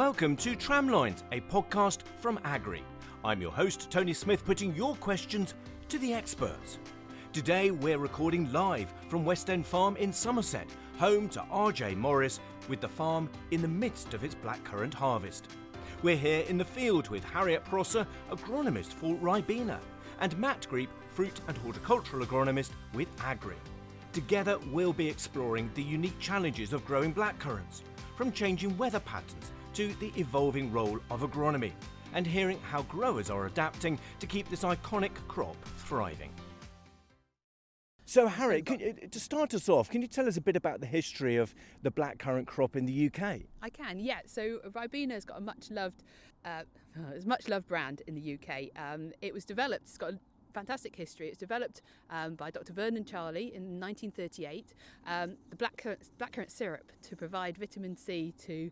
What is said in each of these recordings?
Welcome to Tramlines, a podcast from Agrii. I'm your host, Tony Smith, putting your questions to the experts. Today we're recording live from West End Farm in Somerset, home to RAJ Morris, with the farm in the midst of its blackcurrant harvest. We're here in the field with Harriet Prosser, agronomist for Ribena, and Matt Greep, fruit and horticultural agronomist with Agrii. Together we'll be exploring the unique challenges of growing blackcurrants, from changing weather patterns to the evolving role of agronomy, and hearing how growers are adapting to keep this iconic crop thriving. So Harriet, to start us off, can you tell us a bit about the history of the blackcurrant crop in the UK? I can, yeah. So Ribena's got a much loved brand in the UK. It was developed, it's got a fantastic history. It's developed by Dr. Vernon Charley in 1938, the blackcurrant syrup to provide vitamin C to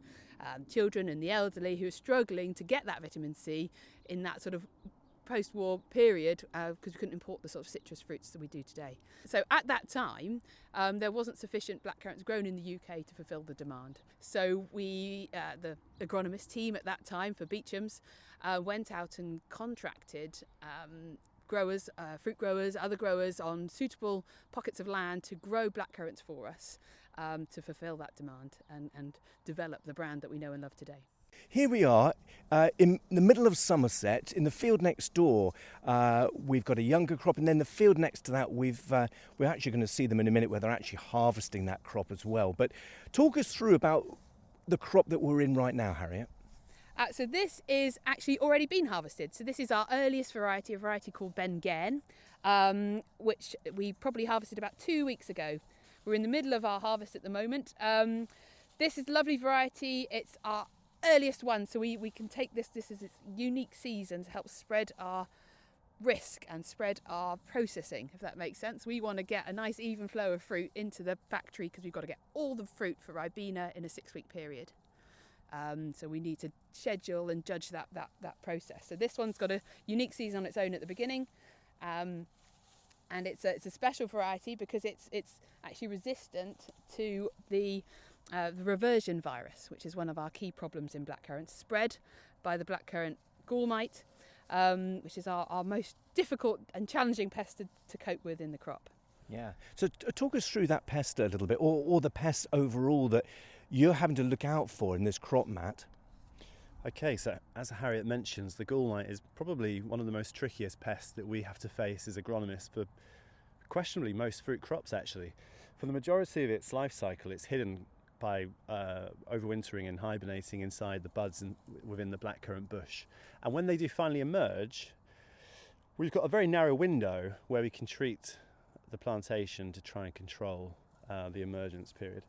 children and the elderly who are struggling to get that vitamin C in that sort of post-war period, because we couldn't import the sort of citrus fruits that we do today. So at that time, there wasn't sufficient blackcurrants grown in the UK to fulfil the demand. So we, the agronomist team at that time for Beecham's, went out and contracted growers, fruit growers, other growers on suitable pockets of land to grow blackcurrants for us, to fulfil that demand and develop the brand that we know and love today. Here we are in the middle of Somerset, in the field next door. We've got a younger crop, and then the field next to that, we're actually going to see them in a minute where they're actually harvesting that crop as well. But talk us through about the crop that we're in right now, Harriet. So this is actually already been harvested. So this is our earliest variety, a variety called Ben Gairn, which we probably harvested about 2 weeks ago. We're in the middle of our harvest at the moment. This is a lovely variety. It's our earliest one, so we can take this is its unique season to help spread our risk and spread our processing, if that makes sense. We want to get a nice even flow of fruit into the factory because we've got to get all the fruit for Ribena in a 6-week period. So we need to schedule and judge that process. So this one's got a unique season on its own at the beginning, and it's a special variety because it's actually resistant to the reversion virus, which is one of our key problems in blackcurrants, spread by the blackcurrant gall mite, which is our most difficult and challenging pest to cope with in the crop. Yeah. So talk us through that pest a little bit, or the pests overall that you're having to look out for in this crop, Matt. Okay, so as Harriet mentions, the gall mite is probably one of the most trickiest pests that we have to face as agronomists for questionably most fruit crops, actually. For the majority of its life cycle, it's hidden by overwintering and hibernating inside the buds and within the blackcurrant bush. And when they do finally emerge, we've got a very narrow window where we can treat the plantation to try and control the emergence period.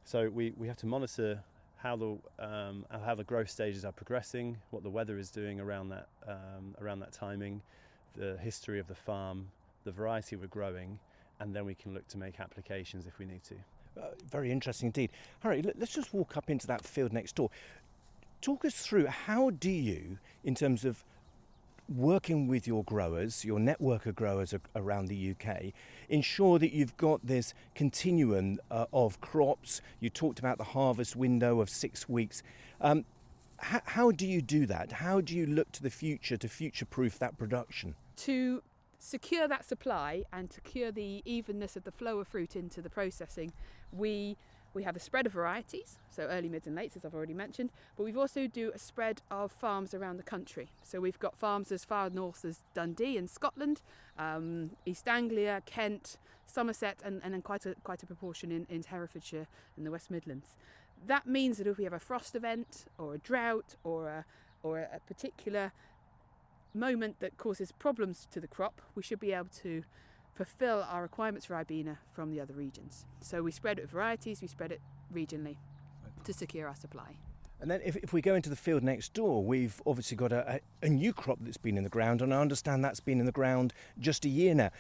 So we have to monitor how the growth stages are progressing, what the weather is doing around that timing, the history of the farm, the variety we're growing, and then we can look to make applications if we need to. Very interesting indeed. Harry, let's just walk up into that field next door. Talk us through, how do you, in terms of working with your growers, your network of growers around the UK, ensure that you've got this continuum of crops? You talked about the harvest window of 6 weeks. How do you do that? How do you look to the future to future-proof that production? To secure that supply and secure the evenness of the flow of fruit into the processing, we have a spread of varieties, so early, mids and lates, as I've already mentioned, but we've also do a spread of farms around the country. So we've got farms as far north as Dundee in Scotland, East Anglia, Kent, Somerset, and then quite a proportion in Herefordshire and the West Midlands. That means that if we have a frost event or a drought or a particular moment that causes problems to the crop, we should be able to fulfill our requirements for Ribena from the other regions. So we spread it varieties, we spread it regionally to secure our supply. And then if we go into the field next door, we've obviously got a new crop that's been in the ground, and I understand that's been in the ground just a year now.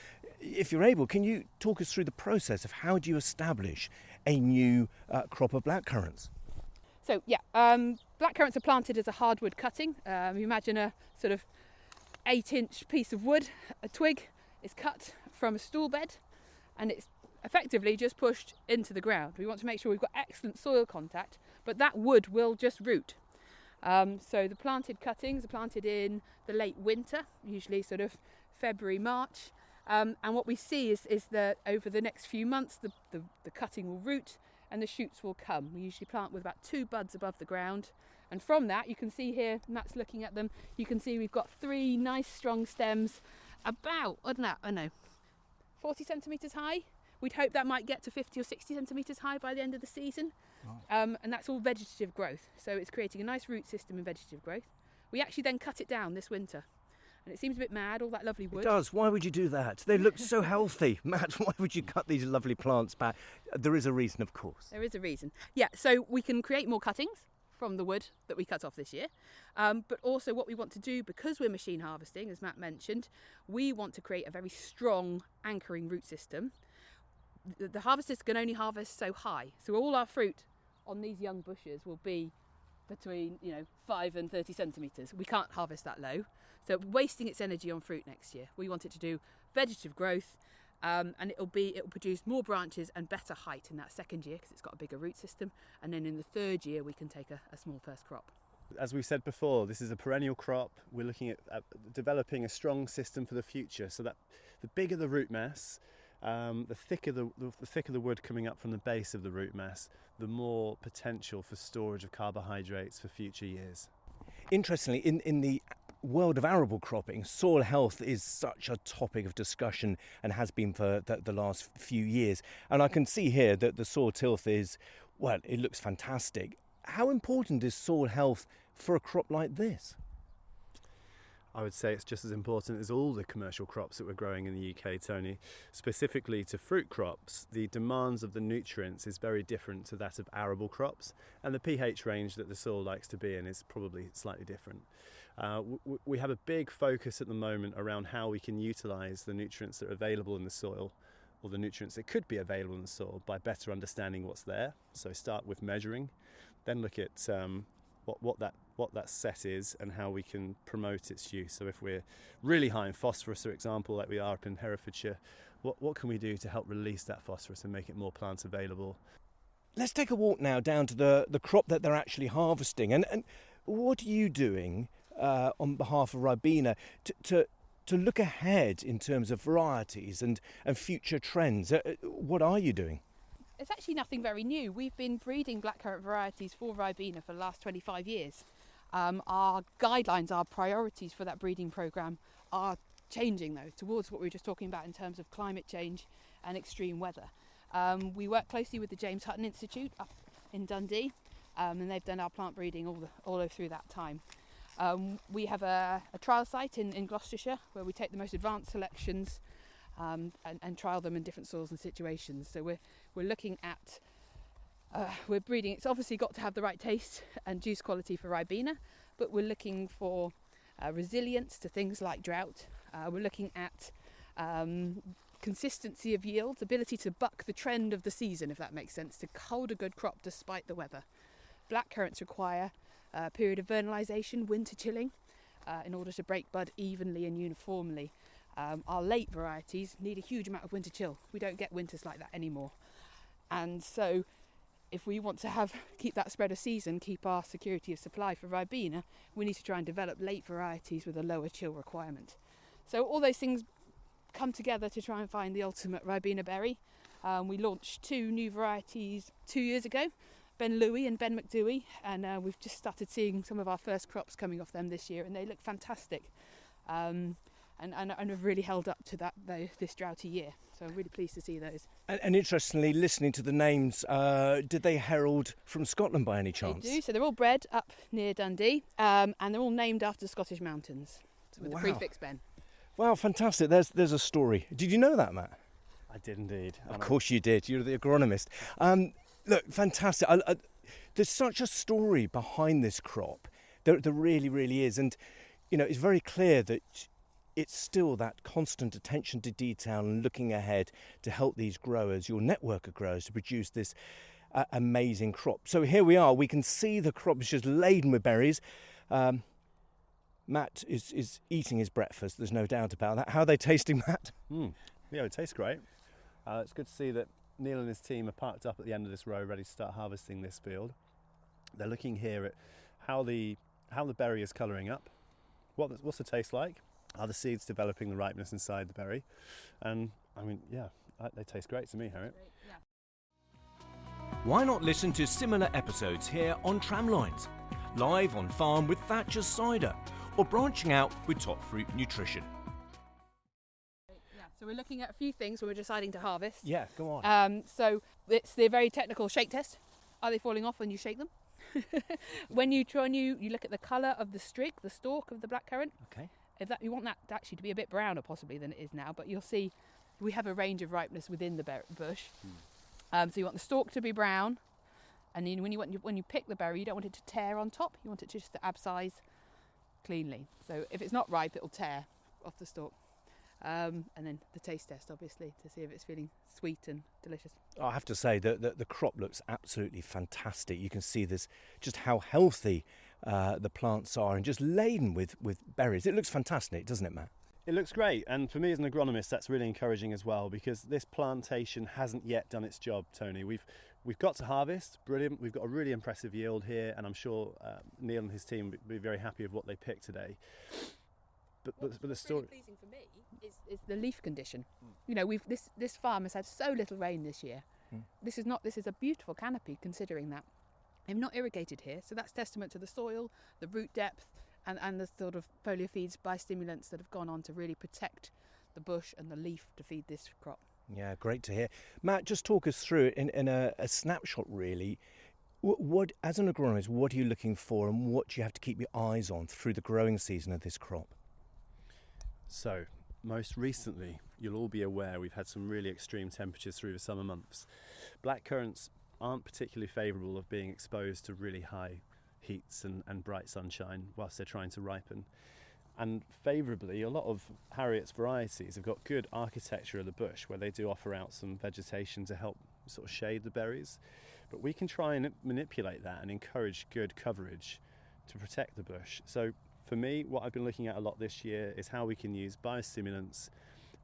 If you're able, can you talk us through the process of how do you establish a new crop of blackcurrants? So blackcurrants are planted as a hardwood cutting. You imagine a sort of 8-inch piece of wood, a twig is cut from a stool bed, and it's effectively just pushed into the ground. We want to make sure we've got excellent soil contact, but that wood will just root. So the planted cuttings are planted in the late winter, usually sort of February, March. And what we see is that over the next few months, the cutting will root and the shoots will come. We usually plant with about 2 buds above the ground. And from that, you can see here, Matt's looking at them, you can see we've got 3 nice strong stems about, I don't know, 40 centimetres high. We'd hope that might get to 50 or 60 centimetres high by the end of the season. And that's all vegetative growth. So it's creating a nice root system in vegetative growth. We actually then cut it down this winter. And it seems a bit mad, all that lovely wood. It does. Why would you do that? They look so healthy. Matt, why would you cut these lovely plants back? There is a reason, of course. There is a reason. Yeah, so we can create more cuttings from the wood that we cut off this year. But also what we want to do, because we're machine harvesting, as Matt mentioned, we want to create a very strong anchoring root system. The harvesters can only harvest so high. So all our fruit on these young bushes will be between 5 and 30 centimetres. We can't harvest that low. So wasting its energy on fruit next year. We want it to do vegetative growth, and it'll produce more branches and better height in that second year because it's got a bigger root system. And then in the third year, we can take a small first crop. As we said before, this is a perennial crop. We're looking at developing a strong system for the future, so that the bigger the root mass, the thicker the wood coming up from the base of the root mass, the more potential for storage of carbohydrates for future years. Interestingly, in the world of arable cropping, soil health is such a topic of discussion and has been for the last few years. And I can see here that the soil tilth is, well, it looks fantastic. How important is soil health for a crop like this? I would say it's just as important as all the commercial crops that we're growing in the UK, Tony. Specifically to fruit crops, the demands of the nutrients is very different to that of arable crops, and the pH range that the soil likes to be in is probably slightly different. We have a big focus at the moment around how we can utilise the nutrients that are available in the soil, or the nutrients that could be available in the soil, by better understanding what's there. So start with measuring, then look at what that set is and how we can promote its use. So if we're really high in phosphorus, for example, like we are up in Herefordshire, what can we do to help release that phosphorus and make it more plant available? Let's take a walk now down to the crop that they're actually harvesting. And what are you doing on behalf of Ribena to look ahead in terms of varieties and future trends? What are you doing? It's actually nothing very new. We've been breeding blackcurrant varieties for Ribena for the last 25 years. Our guidelines, our priorities for that breeding programme are changing though towards what we were just talking about in terms of climate change and extreme weather. We work closely with the James Hutton Institute up in Dundee, and they've done our plant breeding all through that time. We have a trial site in Gloucestershire where we take the most advanced selections and trial them in different soils and situations. So we're looking at we're breeding. It's obviously got to have the right taste and juice quality for Ribena, but we're looking for resilience to things like drought. We're looking at consistency of yields, ability to buck the trend of the season, if that makes sense, to hold a good crop despite the weather. Blackcurrants require a period of vernalisation, winter chilling, in order to break bud evenly and uniformly. Our late varieties need a huge amount of winter chill. We don't get winters like that anymore. And so if we want to keep that spread of season, keep our security of supply for Ribena, we need to try and develop late varieties with a lower chill requirement. So all those things come together to try and find the ultimate Ribena berry. We launched 2 new varieties 2 years ago, Ben Louis and Ben McDouey, and we've just started seeing some of our first crops coming off them this year, and they look fantastic. And have really held up to this droughty year. So I'm really pleased to see those. And interestingly, listening to the names, did they herald from Scotland by any chance? They do. So they're all bred up near Dundee, and they're all named after Scottish mountains, with the prefix Ben. Wow, fantastic. There's a story. Did you know that, Matt? I did indeed. Of course you did. You're the agronomist. Look, fantastic. There's such a story behind this crop. There really, really is. And, it's very clear that it's still that constant attention to detail and looking ahead to help these growers, your network of growers, to produce this amazing crop. So here we are. We can see the crop is just laden with berries. Matt is eating his breakfast. There's no doubt about that. How are they tasting, Matt? Yeah, it tastes great. It's good to see that Neil and his team are parked up at the end of this row ready to start harvesting this field. They're looking here at how the how the berry is colouring up, what's the taste like, are the seeds developing the ripeness inside the berry, and I mean, yeah, they taste great to me, Harriet. Why not listen to similar episodes here on Tramlines, live on farm with Thatcher's cider, or branching out with Top Fruit Nutrition? So we're looking at a few things when we're deciding to harvest. Yeah, go on. So it's the very technical shake test. Are they falling off when you shake them? When you look at the colour of the strig, the stalk of the blackcurrant. Okay. You want that actually to be a bit browner possibly than it is now, but you'll see we have a range of ripeness within the bush. So you want the stalk to be brown, and then when you pick the berry, you don't want it to tear on top. You want it just to abscise cleanly. So if it's not ripe, it'll tear off the stalk. And then the taste test, obviously, to see if it's feeling sweet and delicious. I have to say that the crop looks absolutely fantastic. You can see this, just how healthy the plants are and just laden with berries. It looks fantastic, doesn't it, Matt? It looks great, and for me as an agronomist, that's really encouraging as well, because this plantation hasn't yet done its job, Tony. We've got to harvest, brilliant. We've got a really impressive yield here, and I'm sure Neil and his team will be very happy with what they picked today. But the story. What's really pleasing for me is the leaf condition. You know, this farm has had so little rain this year. This is a beautiful canopy considering that. They've not irrigated here, so that's testament to the soil, the root depth, and the sort of foliar feeds, biostimulants that have gone on to really protect the bush and the leaf to feed this crop. Yeah, great to hear. Matt, just talk us through it in a snapshot, really. What, as an agronomist, what are you looking for, and what do you have to keep your eyes on through the growing season of this crop? So, most recently, you'll all be aware we've had some really extreme temperatures through the summer months. Blackcurrants aren't particularly favourable of being exposed to really high heats and bright sunshine whilst they're trying to ripen. And favourably, a lot of Harriet's varieties have got good architecture of the bush, where they do offer out some vegetation to help sort of shade the berries. But we can try and manipulate that and encourage good coverage to protect the bush. So for me, what I've been looking at a lot this year is how we can use biostimulants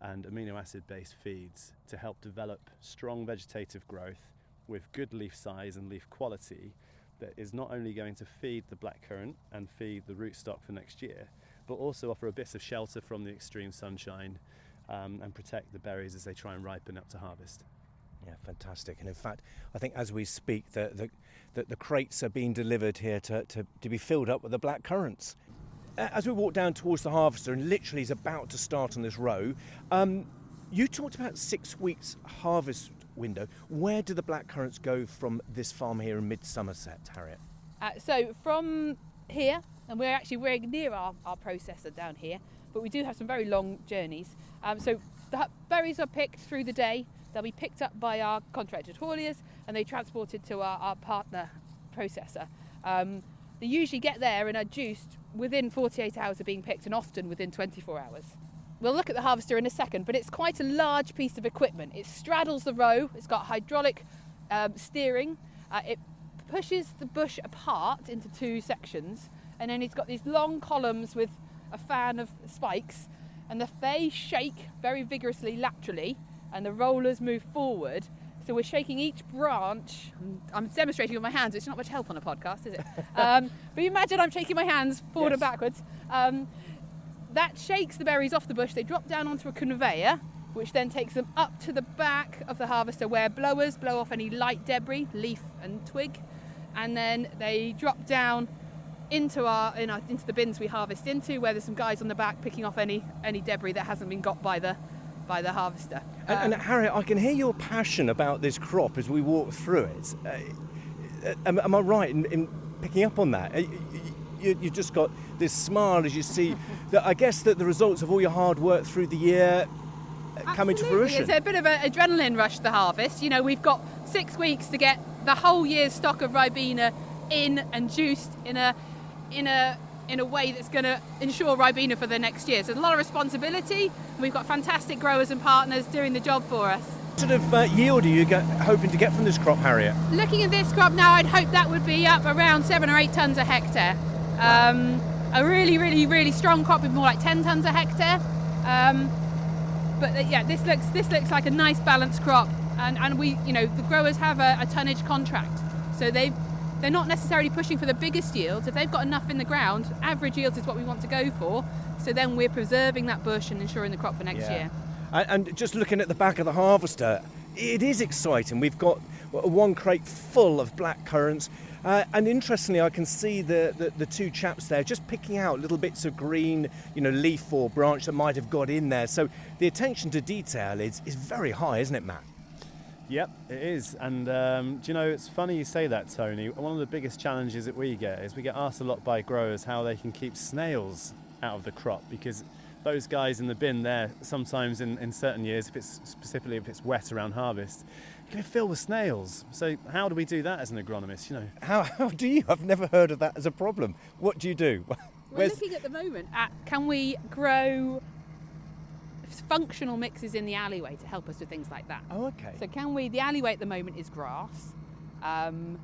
and amino acid based feeds to help develop strong vegetative growth with good leaf size and leaf quality that is not only going to feed the blackcurrant and feed the rootstock for next year, but also offer a bit of shelter from the extreme sunshine and protect the berries as they try and ripen up to harvest. Yeah, fantastic. And in fact, I think as we speak, the crates are being delivered here to be filled up with the blackcurrants. As we walk down towards the harvester, and literally is about to start on this row, you talked about 6 weeks harvest window. Where do the blackcurrants go from this farm here in mid-Somerset, Harriet? So from here, and we're near our processor down here, but we do have some very long journeys. So the berries are picked through the day. They'll be picked up by our contracted hauliers, and they transported to our partner processor. They usually get there and are juiced within 48 hours of being picked, and often within 24 hours. We'll look at the harvester in a second, but it's quite a large piece of equipment. It straddles the row, it's got hydraulic steering, it pushes the bush apart into two sections, and then it's got these long columns with a fan of spikes, and they shake very vigorously laterally, and the rollers move forward. So we're shaking each branch. I'm demonstrating with my hands. It's not much help on a podcast, is it? But you imagine I'm shaking my hands forward and backwards. That shakes the berries off the bush. They drop down onto a conveyor, which then takes them up to the back of the harvester, where blowers blow off any light debris, leaf and twig, and then they drop down into the bins we harvest into, where there's some guys on the back picking off any debris that hasn't been got by the harvester. And Harriet, I can hear your passion about this crop as we walk through it. Am I right in picking up on that? You've just got this smile as you see that. I guess that the results of all your hard work through the year coming to fruition. It's a bit of an adrenaline rush, the harvest. You know, we've got 6 weeks to get the whole year's stock of Ribena in and juiced in a way that's going to ensure Ribena for the next year. So there's a lot of responsibility. We've got fantastic growers and partners doing the job for us. What sort of yield are you hoping to get from this crop, Harriet? Looking at this crop now, I'd hope that would be up around 7 or 8 tonnes a hectare. A really, really, really strong crop with more like 10 tonnes a hectare. But yeah, this looks like a nice balanced crop, and we, the growers have a tonnage contract, so they've they're not necessarily pushing for the biggest yields. If they've got enough in the ground, average yields is what we want to go for. So then we're preserving that bush and ensuring the crop for next year. And just looking at the back of the harvester, it is exciting. We've got one crate full of blackcurrants. And interestingly, I can see the two chaps there just picking out little bits of green, leaf or branch that might have got in there. So the attention to detail is very high, isn't it, Matt? Yep, it is. And it's funny you say that, Tony. One of the biggest challenges that we get is we get asked a lot by growers how they can keep snails out of the crop, because those guys in the bin there, sometimes in certain years, if it's wet around harvest, you can fill with snails. So how do we do that as an agronomist? How do you? I've never heard of that as a problem. What do you do? We're looking at the moment at, can we grow functional mixes in the alleyway to help us with things like that? Oh, okay. So the alleyway at the moment is grass, and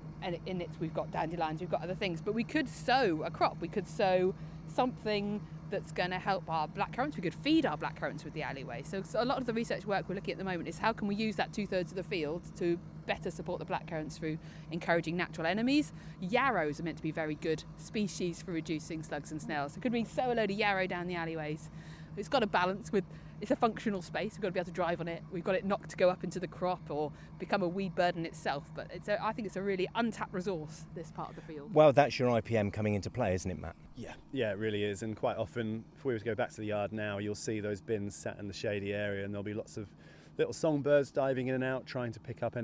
in it we've got dandelions, we've got other things, but we could sow a crop. We could sow something that's going to help our blackcurrants. We could feed our blackcurrants with the alleyway. So a lot of the research work we're looking at the moment is how can we use that 2/3 of the field to better support the blackcurrants through encouraging natural enemies. Yarrows are meant to be very good species for reducing slugs and snails. So could we sow a load of yarrow down the alleyways? It's got a balance with, it's a functional space, we've got to be able to drive on it, we've got it not to go up into the crop or become a weed burden itself, but I think it's a really untapped resource, this part of the field. Well, that's your IPM coming into play, isn't it, Matt? Yeah, it really is. And quite often, if we were to go back to the yard now, you'll see those bins sat in the shady area, and there'll be lots of little songbirds diving in and out, trying to pick up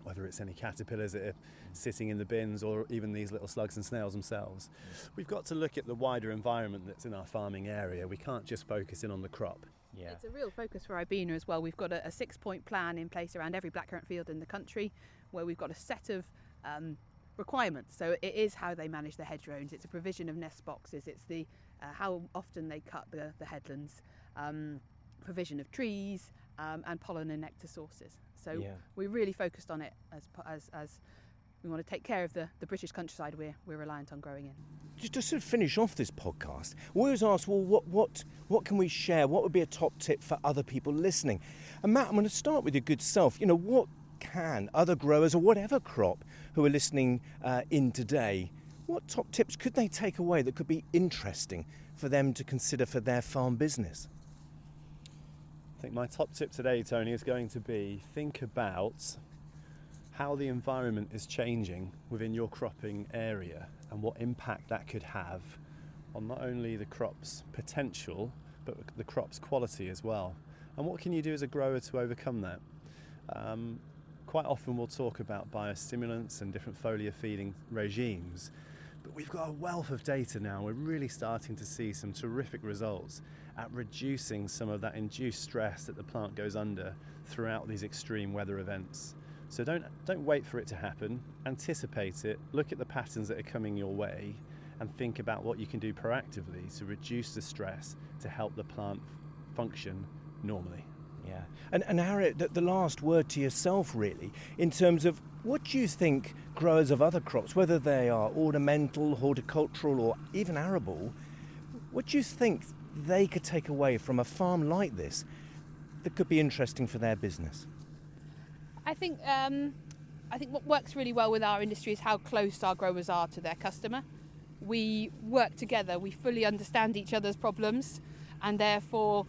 whether it's any caterpillars that are sitting in the bins or even these little slugs and snails themselves. We've got to look at the wider environment that's in our farming area. We can't just focus in on the crop. Yeah. It's a real focus for Ribena as well. We've got a 6-point plan in place around every blackcurrant field in the country, where we've got a set of requirements. So it is how they manage the hedgerows, it's a provision of nest boxes, it's the how often they cut the headlands, provision of trees, and pollen and nectar sources. So we're really focused on it as we want to take care of the British countryside we're reliant on growing in. Just to sort of finish off this podcast, we always ask, well, what can we share? What would be a top tip for other people listening? And Matt, I'm going to start with your good self. What can other growers or whatever crop who are listening in today, what top tips could they take away that could be interesting for them to consider for their farm business? I think my top tip today, Tony, is going to be think about how the environment is changing within your cropping area and what impact that could have on not only the crop's potential but the crop's quality as well. And what can you do as a grower to overcome that? Quite often we'll talk about biostimulants and different foliar feeding regimes, but we've got a wealth of data now. We're really starting to see some terrific results at reducing some of that induced stress that the plant goes under throughout these extreme weather events. So don't wait for it to happen, anticipate it, look at the patterns that are coming your way and think about what you can do proactively to reduce the stress to help the plant function normally. Yeah. And Harriet, the last word to yourself really, in terms of what do you think growers of other crops, whether they are ornamental, horticultural or even arable, what do you think they could take away from a farm like this that could be interesting for their business? I think what works really well with our industry is how close our growers are to their customer. We work together, we fully understand each other's problems, and therefore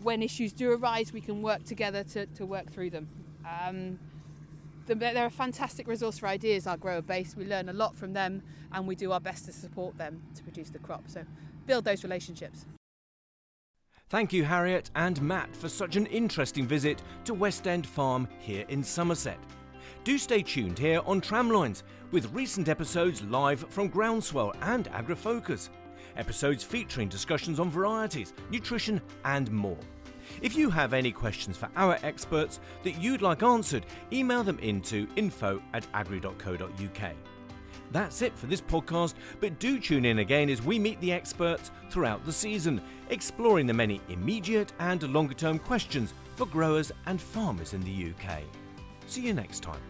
when issues do arise we can work together to work through them. They're a fantastic resource for ideas, our grower base. We learn a lot from them and we do our best to support them to produce the crop. So build those relationships. Thank you, Harriet and Matt, for such an interesting visit to West End Farm here in Somerset. Do stay tuned here on Tramlines, with recent episodes live from Groundswell and AgriFocus. Episodes featuring discussions on varieties, nutrition and more. If you have any questions for our experts that you'd like answered, email them into info@agrii.co.uk. That's it for this podcast, but do tune in again as we meet the experts throughout the season, exploring the many immediate and longer-term questions for growers and farmers in the UK. See you next time.